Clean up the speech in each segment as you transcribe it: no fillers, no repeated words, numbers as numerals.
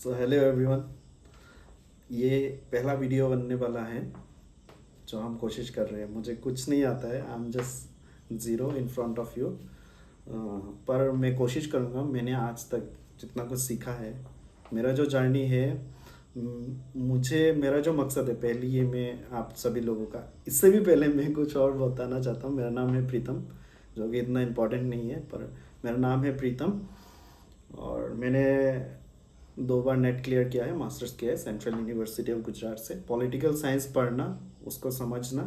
So hello everyone. ये पहला video बनने वाला है जो हम कोशिश कर रहे हैं। मुझे कुछ नहीं आता है, I am just zero in front of you. पर मैं कोशिश करूँगा। मैंने आज तक जितना कुछ सीखा है, मेरा जो जर्नी है, मुझे मेरा जो मकसद है, पहले ये मैं आप सभी लोगों का, इससे भी पहले मैं कुछ और बताना चाहता हूँ। मेरा नाम है प्रीतम, जो कि इतना इम्पोर्टेंट नहीं है, पर मेरा नाम है प्रीतम। और मैंने 2 बार नेट क्लियर किया है, मास्टर्स किया है सेंट्रल यूनिवर्सिटी ऑफ गुजरात से। पॉलिटिकल साइंस पढ़ना, उसको समझना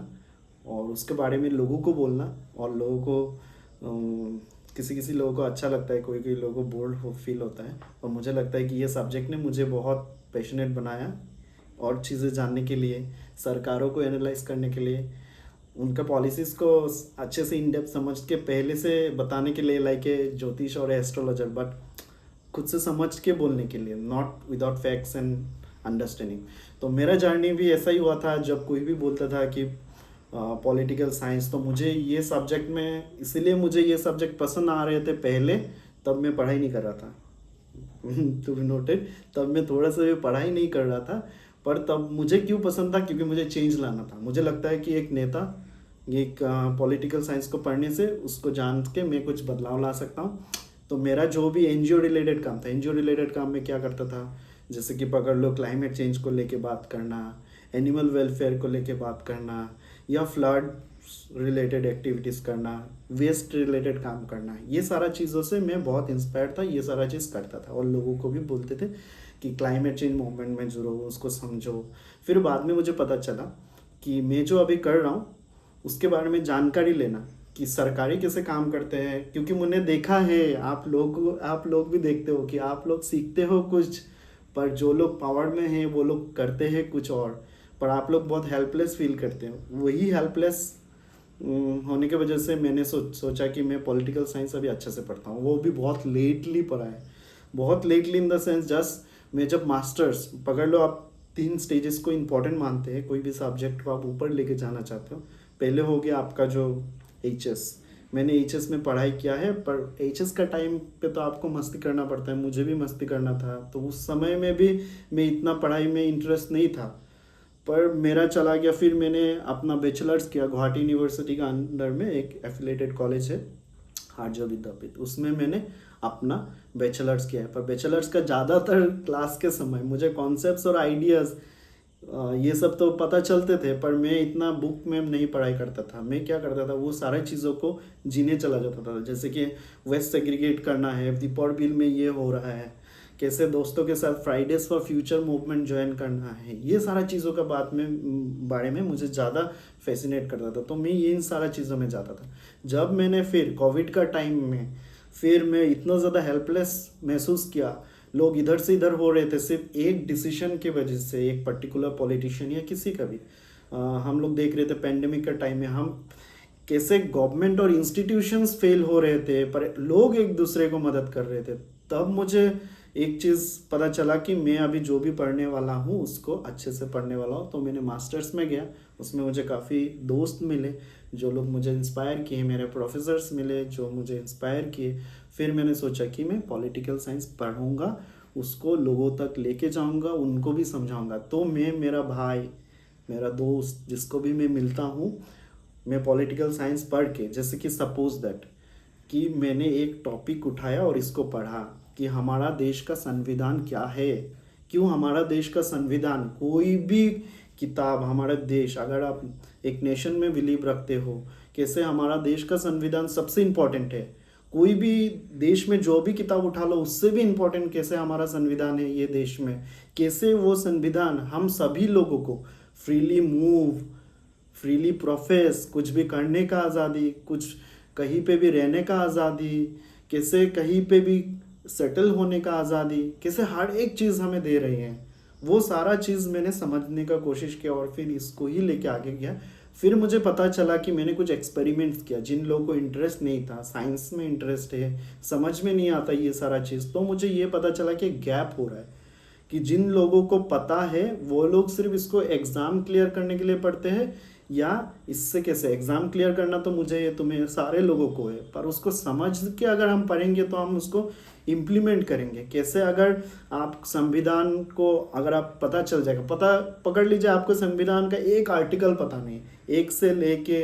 और उसके बारे में लोगों को बोलना, और लोगों को किसी किसी लोगों को अच्छा लगता है, कोई कोई लोगों को बोल्ड फील होता है। और मुझे लगता है कि ये सब्जेक्ट ने मुझे बहुत पैशनेट बनाया और चीज़ें जानने के लिए, सरकारों को एनालाइज करने के लिए, उनका पॉलिसीज़ को अच्छे से इन डेप्थ समझ के पहले से बताने के लिए, लाइक ए ज्योतिष और एस्ट्रोलॉजर, बट खुद से समझ के बोलने के लिए, not without facts and understanding. तो मेरा जर्नी भी ऐसा ही हुआ था। जब कोई भी बोलता था कि पॉलिटिकल साइंस, तो मुझे ये सब्जेक्ट में, इसीलिए मुझे ये सब्जेक्ट पसंद आ रहे थे पहले, तब मैं पढ़ाई नहीं कर रहा था। टू बी नोटेड, तब मैं थोड़ा सा भी पढ़ाई नहीं कर रहा था। पर तब मुझे क्यों पसंद था? क्योंकि मुझे चेंज लाना था। मुझे लगता है कि एक नेता, एक पॉलिटिकल साइंस को पढ़ने से, उसको जान के मैं कुछ बदलाव ला सकता हूँ। तो मेरा जो भी एनजीओ रिलेटेड काम था, एनजीओ रिलेटेड काम में क्या करता था, जैसे कि पकड़ लो, क्लाइमेट चेंज को लेके बात करना, एनिमल वेलफेयर को लेके बात करना, या फ्लड रिलेटेड एक्टिविटीज़ करना, वेस्ट रिलेटेड काम करना, ये सारा चीज़ों से मैं बहुत इंस्पायर्ड था। ये सारा चीज़ करता था और लोगों को भी बोलते थे कि क्लाइमेट चेंज मूवमेंट में जुड़ो, उसको समझो। फिर बाद में मुझे पता चला कि मैं जो अभी कर रहा हूँ उसके बारे में जानकारी लेना, कि सरकारी कैसे काम करते हैं। क्योंकि मैंने देखा है, आप लोग भी देखते हो कि आप लोग सीखते हो कुछ, पर जो लोग पावर में हैं वो लोग करते हैं कुछ और। पर आप लोग बहुत हेल्पलेस फील करते हो। वही हेल्पलेस होने की वजह से मैंने सोचा कि मैं पॉलिटिकल साइंस अभी अच्छे से पढ़ता हूँ। वो भी बहुत लेटली पढ़ा है, बहुत lately in the sense, just मैं जब मास्टर्स, पकड़ लो आप 3 स्टेजेस को इंपॉर्टेंट मानते हैं कोई भी सब्जेक्ट को आप ऊपर लेके जाना चाहते हो। पहले हो गया आपका जो एच एस। मैंने एच एस में पढ़ाई किया है, पर एच एस का टाइम पे तो आपको मस्ती करना पड़ता है, मुझे भी मस्ती करना था। तो उस समय में भी मैं इतना पढ़ाई में इंटरेस्ट नहीं था, पर मेरा चला गया। फिर मैंने अपना बैचलर्स किया गुवाहाटी यूनिवर्सिटी का अंडर में एक एफिलेटेड कॉलेज है, आर्य विद्यापीठ, उसमें मैंने अपना बैचलर्स किया है। पर बैचलर्स का ज़्यादातर क्लास के समय मुझे कॉन्सेप्ट्स और आइडियाज़, ये सब तो पता चलते थे, पर मैं इतना बुक में नहीं पढ़ाई करता था। मैं क्या करता था, वो सारी चीज़ों को जीने चला जाता था। जैसे कि वेस्ट सेग्रीगेट करना है, दीपौर बिल में ये हो रहा है, कैसे दोस्तों के साथ Fridays for future movement join करना है, ये सारा चीज़ों का बारे में मुझे ज़्यादा फैसिनेट करता था। तो मैं ये इन सारा चीज़ों में जाता था। जब मैंने फिर कोविड का टाइम में, फिर मैं इतना ज़्यादा हेल्पलेस महसूस किया। लोग इधर से इधर हो रहे थे सिर्फ एक डिसीजन की वजह से, एक पर्टिकुलर पॉलिटिशियन या किसी का भी। हम लोग देख रहे थे पेंडेमिक का टाइम में हम कैसे गवर्नमेंट और इंस्टीट्यूशंस फेल हो रहे थे, पर लोग एक दूसरे को मदद कर रहे थे। तब मुझे एक चीज़ पता चला कि मैं अभी जो भी पढ़ने वाला हूँ उसको अच्छे से पढ़ने वाला हूँ। तो मैंने मास्टर्स में गया, उसमें मुझे काफ़ी दोस्त मिले जो लोग मुझे इंस्पायर किए, मेरे प्रोफेसर्स मिले जो मुझे इंस्पायर किए। फिर मैंने सोचा कि मैं पॉलिटिकल साइंस पढ़ूंगा, उसको लोगों तक लेके जाऊंगा, उनको भी समझाऊंगा। तो मैं, मेरा भाई, मेरा दोस्त, जिसको भी मैं मिलता हूँ, मैं पॉलिटिकल साइंस पढ़ के, जैसे कि सपोज दैट कि मैंने एक टॉपिक उठाया और इसको पढ़ा कि हमारा देश का संविधान क्या है, क्यों हमारा देश का संविधान, कोई भी किताब, हमारा देश, अगर आप एक नेशन में बिलीव रखते हो, कैसे हमारा देश का संविधान सबसे इम्पोर्टेंट है। कोई भी देश में जो भी किताब उठा लो, उससे भी इम्पोर्टेंट कैसे हमारा संविधान है ये देश में। कैसे वो संविधान हम सभी लोगों को फ्रीली मूव, फ्रीली प्रोफेस, कुछ भी करने का आज़ादी, कुछ कहीं पे भी रहने का आज़ादी, कैसे कहीं पे भी सेटल होने का आज़ादी, कैसे हर एक चीज़ हमें दे रही हैं। वो सारा चीज़ मैंने समझने का कोशिश किया और फिर इसको ही लेके आगे गया। फिर मुझे पता चला कि मैंने कुछ एक्सपेरिमेंट्स किया। जिन लोगों को इंटरेस्ट नहीं था, साइंस में इंटरेस्ट है, समझ में नहीं आता ये सारा चीज़, तो मुझे ये पता चला कि गैप हो रहा है। कि जिन लोगों को पता है वो लोग सिर्फ इसको एग्ज़ाम क्लियर करने के लिए पढ़ते हैं, या इससे कैसे एग्ज़ाम क्लियर करना तो मुझे ये तुम्हें सारे लोगों को है, पर उसको समझ के अगर हम पढ़ेंगे तो हम उसको इम्प्लीमेंट करेंगे कैसे। अगर आप संविधान को अगर आप पता चल जाएगा, पता पकड़ लीजिए आपको संविधान का एक आर्टिकल पता नहीं है, एक से लेके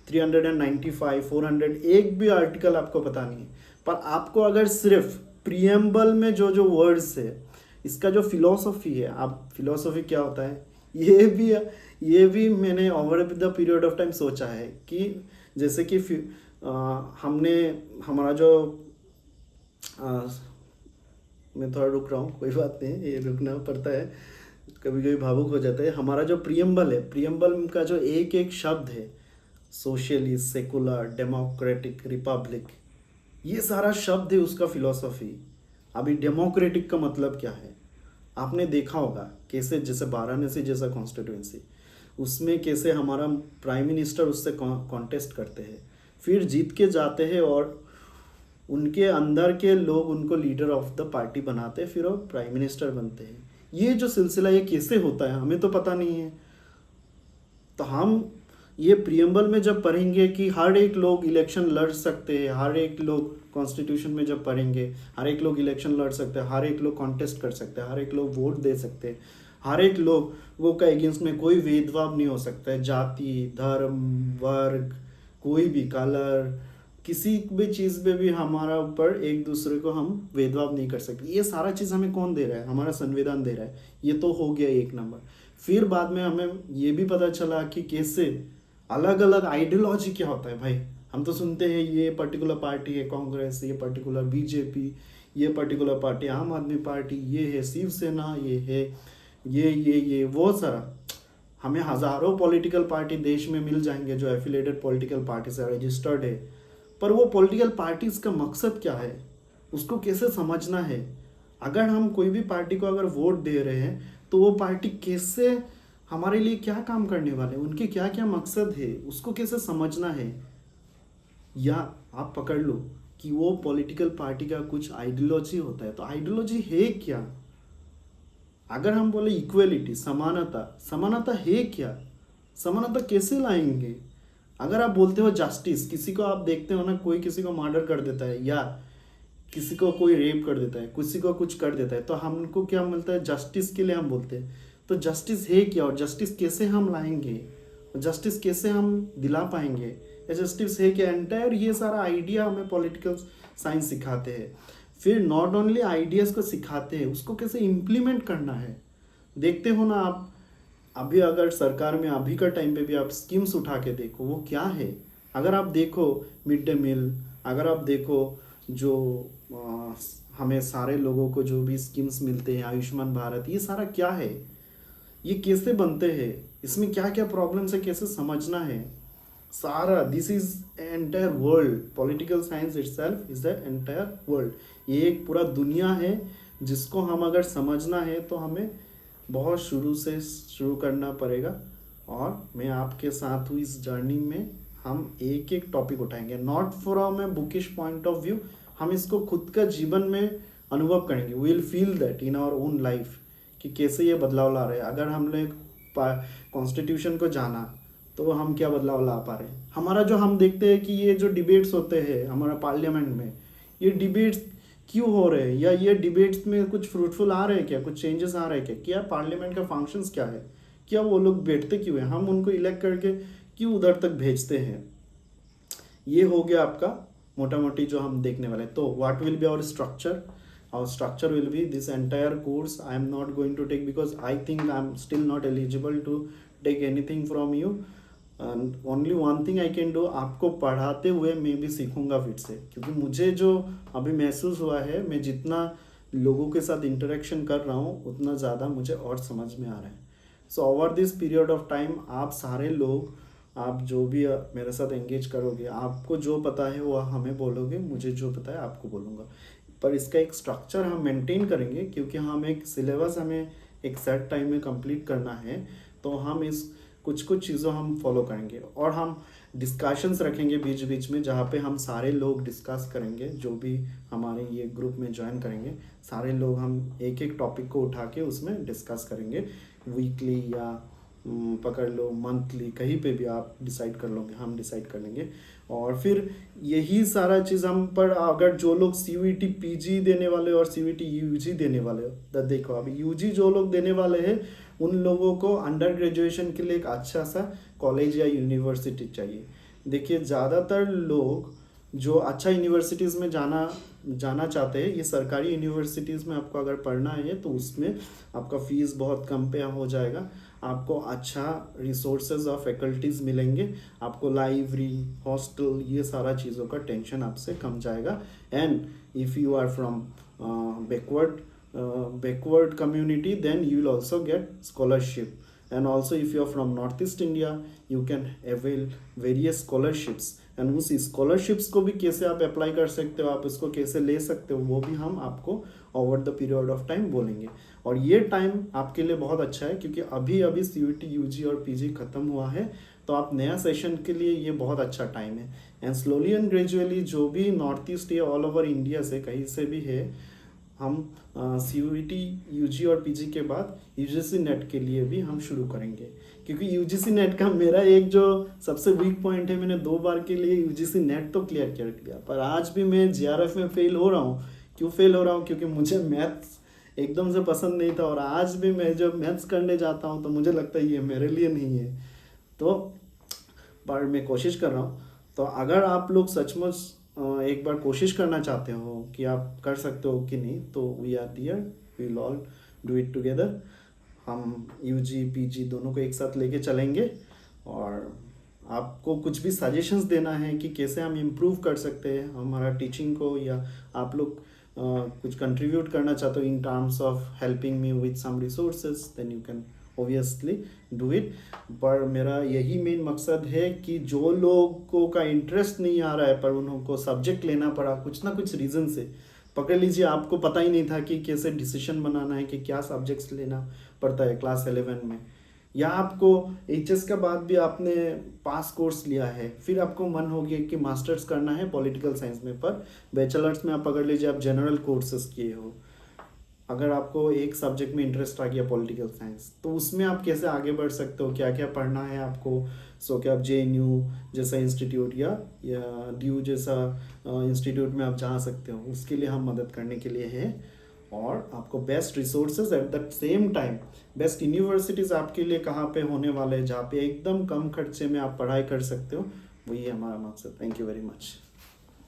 395 400 एक भी आर्टिकल आपको पता नहीं है, पर आपको अगर सिर्फ प्रियम्बल में जो जो वर्ड्स है, इसका जो फिलॉसफी है, आप फिलॉसफी क्या होता है ये भी मैंने over the period of time सोचा है कि जैसे कि हमने हमारा जो मैं थोड़ा रुक रहा हूँ, कोई बात नहीं, ये रुकना पड़ता है, कभी कभी भावुक हो जाता है। हमारा जो प्रियम्बल है, प्रियम्बल का जो एक एक शब्द है, सोशलिस्ट, सेकुलर, डेमोक्रेटिक, रिपब्लिक, ये सारा शब्द है उसका फिलॉसफी। अभी डेमोक्रेटिक का मतलब क्या है आपने देखा होगा, कैसे जैसे वाराणसी जैसा कॉन्स्टिट्यूंसी, उसमें कैसे हमारा प्राइम मिनिस्टर उससे कॉन्टेस्ट करते हैं, फिर जीत के जाते हैं और उनके अंदर के लोग उनको लीडर ऑफ द पार्टी बनाते हैं, फिर वो प्राइम मिनिस्टर बनते हैं। ये जो सिलसिला ये कैसे होता है हमें तो पता नहीं है। तो हम ये प्रियम्बल में जब पढ़ेंगे कि हर एक लोग इलेक्शन लड़ सकते हैं, हर एक लोग कॉन्स्टिट्यूशन में जब पढ़ेंगे हर एक लोग इलेक्शन लड़ सकते हैं, हर एक लोग कॉन्टेस्ट कर सकते हैं, हर एक लोग वोट दे सकते हैं, हर एक लोग वो का अगेंस्ट में कोई भेदभाव नहीं हो सकता है, जाति, धर्म, वर्ग, कोई भी कलर, किसी भी चीज़ में भी हमारा ऊपर एक दूसरे को हम भेदभाव नहीं कर सकते। ये सारा चीज़ हमें कौन दे रहा है, हमारा संविधान दे रहा है। ये तो हो गया एक नंबर। फिर बाद में हमें ये भी पता चला कि कैसे अलग अलग आइडियोलॉजी क्या होता है भाई। हम तो सुनते हैं ये पर्टिकुलर पार्टी है कांग्रेस, ये पर्टिकुलर बीजेपी, ये पर्टिकुलर पार्टी आम आदमी पार्टी, ये है शिवसेना, ये है ये वो सारा। हमें हज़ारों पॉलिटिकल पार्टी देश में मिल जाएंगे जो एफिलेटेड पॉलिटिकल पार्टी से रजिस्टर्ड है, पर वो पॉलिटिकल पार्टीज का मकसद क्या है, उसको कैसे समझना है। अगर हम कोई भी पार्टी को अगर वोट दे रहे हैं तो वो पार्टी कैसे हमारे लिए क्या काम करने वाले हैं, उनके क्या क्या मकसद है, उसको कैसे समझना है। या आप पकड़ लो कि वो पॉलिटिकल पार्टी का कुछ आइडियोलॉजी होता है, तो आइडियोलॉजी है क्या। अगर हम बोले इक्वलिटी, समानता, समानता है क्या, समानता कैसे लाएंगे। अगर आप बोलते हो जस्टिस, किसी को आप देखते हो ना, कोई किसी को मर्डर कर देता है या किसी को कोई रेप कर देता है, किसी को कुछ कर देता है, तो हमको क्या मिलता है, जस्टिस के लिए हम बोलते हैं। तो जस्टिस है क्या और जस्टिस कैसे हम लाएंगे, जस्टिस कैसे हम दिला पाएंगे, या जस्टिस है क्या, एंटायर ये सारा आइडिया हमें पॉलिटिकल साइंस सिखाते हैं। फिर नॉट ओनली आइडियाज़ को सिखाते हैं, उसको कैसे इम्प्लीमेंट करना है। देखते हो ना आप, अभी अगर सरकार में अभी का टाइम पे भी आप स्कीम्स उठा के देखो वो क्या है। अगर आप देखो मिड डे मील, अगर आप देखो जो हमें सारे लोगों को जो भी स्कीम्स मिलते हैं, आयुष्मान भारत, ये सारा क्या है, ये कैसे बनते हैं, इसमें क्या क्या प्रॉब्लम्स है, कैसे समझना है सारा। This is entire world, political science itself is the entire world. ये एक पूरा दुनिया है जिसको हम अगर समझना है तो हमें बहुत शुरू से शुरू करना पड़ेगा। और मैं आपके साथ हूँ इस जर्नी में। हम एक एक टॉपिक उठाएंगे, not from a bookish point of view, हम इसको खुद का जीवन में अनुभव करेंगे। We will feel that in our own life कि कैसे ये बदलाव ला रहे हैं। अगर हमने कॉन्स्टिट्यूशन को जाना तो हम क्या बदलाव ला पा रहे हैं। हमारा जो हम देखते हैं कि ये जो डिबेट्स होते हैं हमारा पार्लियामेंट में, ये डिबेट्स क्यों हो रहे हैं, या ये डिबेट्स में कुछ फ्रूटफुल आ रहे हैं क्या, कुछ चेंजेस आ रहे हैं क्या पार्लियामेंट का फंक्शंस क्या है, क्या वो लोग बैठते क्यों हैं, हम उनको इलेक्ट करके क्यों उधर तक भेजते हैं। ये हो गया आपका मोटा मोटी जो हम देखने वाले हैं। तो what will be our structure, our structure will be this entire course I am not going to take because I think I am still not eligible to take anything from you, and only one thing I can do, आपको पढ़ाते हुए मैं भी सीखूंगा फिर से, क्योंकि मुझे जो अभी महसूस हुआ है, मैं जितना लोगों के साथ इंटरेक्शन कर रहा हूँ उतना ज़्यादा मुझे और समझ में आ रहा है। So over this period of time आप सारे लोग, आप जो भी मेरे साथ एंगेज करोगे, आपको जो पता है वो हमें बोलोगे, मुझे जो पता है आपको बोलूँगा। पर इसका एक स्ट्रक्चर हम मेंटेन करेंगे, क्योंकि हम एक सिलेबस हमें एक सेट टाइम में कंप्लीट करना है। तो हम इस कुछ चीज़ों हम फॉलो करेंगे और हम डिस्कशंस रखेंगे बीच बीच में, जहाँ पे हम सारे लोग डिस्कस करेंगे, जो भी हमारे ये ग्रुप में ज्वाइन करेंगे सारे लोग, हम एक एक टॉपिक को उठा के उसमें डिस्कस करेंगे वीकली या पकड़ लो, मंथली, कहीं पे भी आप डिसाइड कर लोगे, हम डिसाइड कर लेंगे। और फिर यही सारा चीज़ हम पर, अगर जो लोग CUET PG देने वाले और CUET UG देने वाले हो, तो देखो अभी UG जो लोग देने वाले हैं उन लोगों को अंडर ग्रेजुएशन के लिए एक अच्छा सा कॉलेज या यूनिवर्सिटी चाहिए। देखिए ज़्यादातर लोग जो अच्छा यूनिवर्सिटीज़ में जाना जाना चाहते हैं, ये सरकारी यूनिवर्सिटीज़ में आपको अगर पढ़ना है तो उसमें आपका फ़ीस बहुत कम पे हो जाएगा, आपको अच्छा रिसोर्सेज और फैकल्टीज़ मिलेंगे, आपको लाइब्रेरी, हॉस्टल, ये सारा चीज़ों का टेंशन आपसे कम जाएगा। And if you are from backward community, then you will also get scholarship. And also if you are from Northeast India, you can avail various scholarships, and उस स्कॉलरशिप्स को भी कैसे आप अप्लाई कर सकते हो, आप इसको कैसे ले सकते हो, वो भी हम आपको over the period of time बोलेंगे। और ये टाइम आपके लिए बहुत अच्छा है क्योंकि अभी अभी CUET UG और PG खत्म हुआ है, तो आप नया सेशन के लिए ये बहुत अच्छा टाइम है। एंड स्लोली एंड ग्रेजुअली जो भी नॉर्थ ईस्ट या ऑल ओवर इंडिया से कहीं से भी है, हम CUET UG और PG के बाद UGC नेट के लिए भी हम शुरू करेंगे। क्योंकि UGC नेट का मेरा एक जो सबसे वीक पॉइंट है, मैंने 2 बार के लिए UGC नेट तो क्लियर कर लिया, पर आज भी मैं JRF में फेल हो रहा हूँ। क्यों फेल हो रहा हूँ? क्योंकि मुझे मैथ्स एकदम से पसंद नहीं था, और आज भी मैं जब मैथ्स करने जाता हूँ तो मुझे लगता है ये मेरे लिए नहीं है। तो पर मैं कोशिश कर रहा हूँ। तो अगर आप लोग सचमुच एक बार कोशिश करना चाहते हो कि आप कर सकते हो कि नहीं, तो we are there, we will all do it together. हम UG PG दोनों को एक साथ लेके चलेंगे, और आपको कुछ भी सजेशंस देना है कि कैसे हम इम्प्रूव कर सकते हैं हमारा टीचिंग को, या आप लोग कुछ कंट्रीब्यूट करना चाहते हो in terms of helping me with some resources, then you can obviously do it. पर मेरा यही मेन मकसद है कि जो लोगों का इंटरेस्ट नहीं आ रहा है, पर उनको सब्जेक्ट लेना पड़ा कुछ ना कुछ रीज़न से, पकड़ लीजिए आपको पता ही नहीं था कि कैसे डिसीजन बनाना है कि क्या सब्जेक्ट्स लेना पड़ता है क्लास 11 में, या आपको HS के बाद भी आपने पास कोर्स लिया है, फिर आपको मन हो गया कि मास्टर्स करना है पॉलिटिकल साइंस में, पर बैचलर्स में आप पकड़ लीजिए आप जनरल कोर्सेज किए हो, अगर आपको एक सब्जेक्ट में इंटरेस्ट आ गया पॉलिटिकल साइंस, तो उसमें आप कैसे आगे बढ़ सकते हो, क्या क्या पढ़ना है आपको। सो क्या आप JNU जैसा इंस्टीट्यूट या DU जैसा इंस्टीट्यूट में आप जा सकते हो, उसके लिए हम मदद करने के लिए हैं। और आपको best resources at the same time, best universities आपके लिए कहाँ पे होने वाले हैं जहाँ पे एकदम कम खर्चे में आप पढ़ाई कर सकते हो, वही है हमारा मकसद। Thank you very much.